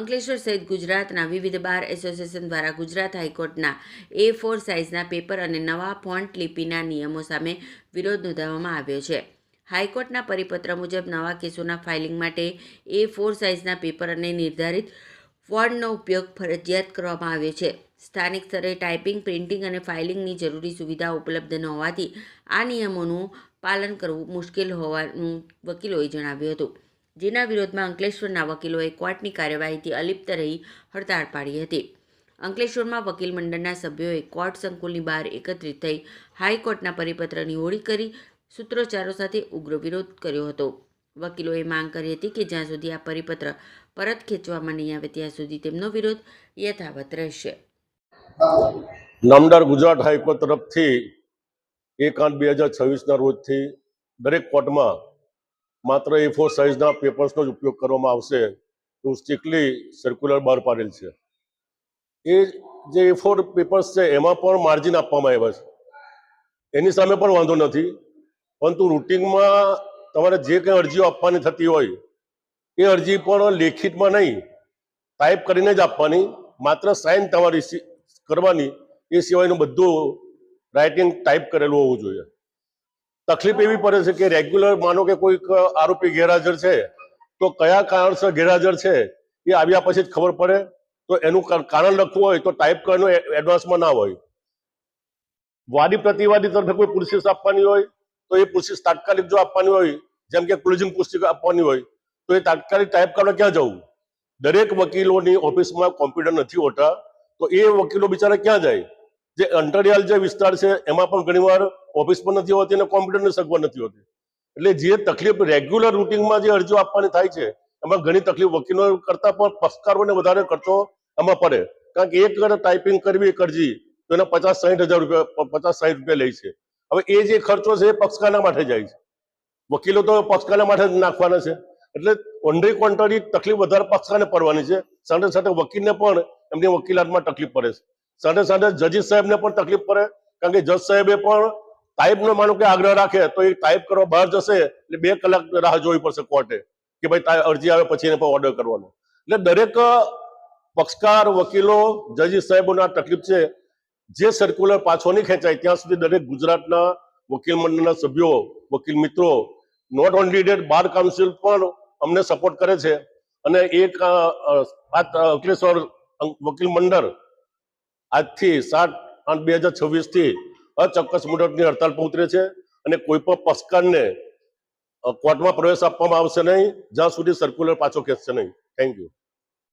અંકલેશ્વર સહિત ગુજરાતના વિવિધ બાર એસોસિએશન દ્વારા ગુજરાત હાઈકોર્ટના A4 સાઇઝના પેપર અને નવા ફોન્ટ લિપિના નિયમો સામે વિરોધ નોંધાવવામાં આવ્યો છે. હાઈકોર્ટના પરિપત્ર મુજબ નવા કેસોના ફાઇલિંગ માટે A4 સાઇઝના પેપર અને નિર્ધારિત ફોન્ટનો ઉપયોગ ફરજિયાત કરવામાં આવ્યો છે. સ્થાનિક સ્તરે ટાઈપિંગ, પ્રિન્ટિંગ અને ફાઇલિંગની જરૂરી સુવિધાઓ ઉપલબ્ધ ન હોવાથી આ નિયમોનું પાલન કરવું મુશ્કેલ હોવાનું વકીલોએ જણાવ્યું હતું. જેના વિરોધમાં અંકલેશ્વરના વકીલોએ કોર્ટની કાર્યવાહીથી અલિપ્ત રહી હડતાળ પાડી હતી. અંકલેશ્વરમાં વકીલ મંડળના સભ્યોએ કોર્ટ સંકુલની બહાર એકત્રિત થઈ હાઈકોર્ટના પરિપત્રની હોળી કરી સૂત્રોચ્ચારો સાથે ઉગ્ર વિરોધ કર્યો હતો. વકીલોએ માંગ કરી હતી કે જ્યાં સુધી આ પરિપત્ર પરત ખેંચવામાં નહીં આવે ત્યાં સુધી તેમનો વિરોધ યથાવત રહેશે. નામદાર ગુજરાત હાઈકોર્ટ તરફથી 1/8/2026ના રોજથી દરેક કોર્ટમાં માત્ર A4 સાઇઝના પેપર્સનો જ ઉપયોગ કરવામાં આવશે એવું સ્ટ્રિક્ટલી સર્ક્યુલર બહાર પાડેલ છે. એ જે A4 પેપર્સ છે એમાં પણ માર્જિન આપવામાં આવ્યા છે, એની સામે પણ વાંધો નથી. પરંતુ રૂટિનમાં તમારે જે કંઈ અરજીઓ આપવાની થતી હોય એ અરજી પણ લેખિતમાં નહીં, ટાઈપ કરીને જ આપવાની. માત્ર સાઇન તમારી કરવાની, એ સિવાયનું બધું રાઇટિંગ ટાઈપ કરેલું હોવું જોઈએ. તકલીફ એવી પડે છે કે રેગ્યુલર માનો કે કોઈક આરોપી ગેરહાજર છે તો કયા કારણસર ગેરહાજર છે એ આવ્યા પછી જ ખબર પડે. તો એનું કારણ લખવું હોય તો ટાઈપ કરવાનું એડવાન્સમાં ના હોય. વાદી પ્રતિવાદી તરફે કોઈ પ્રોસેસ આપવાની હોય તો એ પ્રોસેસ તાત્કાલિક જો આપવાની હોય, જેમ કે ક્લોઝિંગ પુસ્તિકા આપવાની હોય તો એ તાત્કાલિક ટાઈપ કરવા ક્યાં જવું? દરેક વકીલોની ઓફિસમાં કોમ્પ્યુટર નથી હોતા, તો એ વકીલો બિચારા ક્યાં જાય? જે અંતરિયાળ જે વિસ્તાર છે એમાં પણ ઘણીવાર ઓફિસ પણ નથી હોતી અને કોમ્પ્યુટરની સગવડ નથી હોતી. એટલે જે તકલીફ રેગ્યુલર રૂટિનમાં જે અરજીઓ આપવાની થાય છે એમાં ઘણી તકલીફ વકીલો કરતા પણ પક્ષકારોને વધારે ખર્ચો એમાં પડે. કારણ કે એક વાર ટાઈપિંગ કરવી એક અરજી તો એના 50-60 હજાર રૂપિયા 50-60 રૂપિયા લે છે. હવે એ જે ખર્ચો છે એ પક્ષકારના માટે જાય છે, વકીલો તો પક્ષકારના માટે જ નાખવાના છે. એટલે ઓનરી કોન્ટ્રારી તકલીફ વધારે પક્ષકારને પડવાની છે. સાથે સાથે વકીલને પણ એમની વકીલાતમાં તકલીફ પડે છે. સાથે સાથે જજીસ સાહેબને પણ તકલીફ પડે, કારણ કે જજ સાહેબે પણ ટાઈપનો માનો કે આગ્રહ રાખે તો એ ટાઈપ કરવા બહાર જશે એટલે 2 કલાક રાહ જોવી પડશે કોર્ટે કે ભાઈ અરજી આવે પછી એને પણ ઓર્ડર કરવાનો. એટલે દરેક પક્ષકાર, વકીલો, જજીસ સાહેબોને આ તકલીફ છે. જે સર્ક્યુલર પાછો નહીં ખેંચાય ત્યાં સુધી દરેક ગુજરાતના વકીલ મંડળના સભ્યો, વકીલ મિત્રો, not only that bar council પણ અમને સપોર્ટ કરે છે. અને એક અંકલેશ્વર વકીલ મંડળ આજથી 7/8/2026થી અચોક્કસ મુદતની હડતાલ પર ઉતરે છે. અને કોઈ પણ પક્ષકારને કોર્ટમાં પ્રવેશ આપવામાં આવશે નહીં જ્યાં સુધી સર્ક્યુલર પાછો ખેંચશે નહીં. Thank you.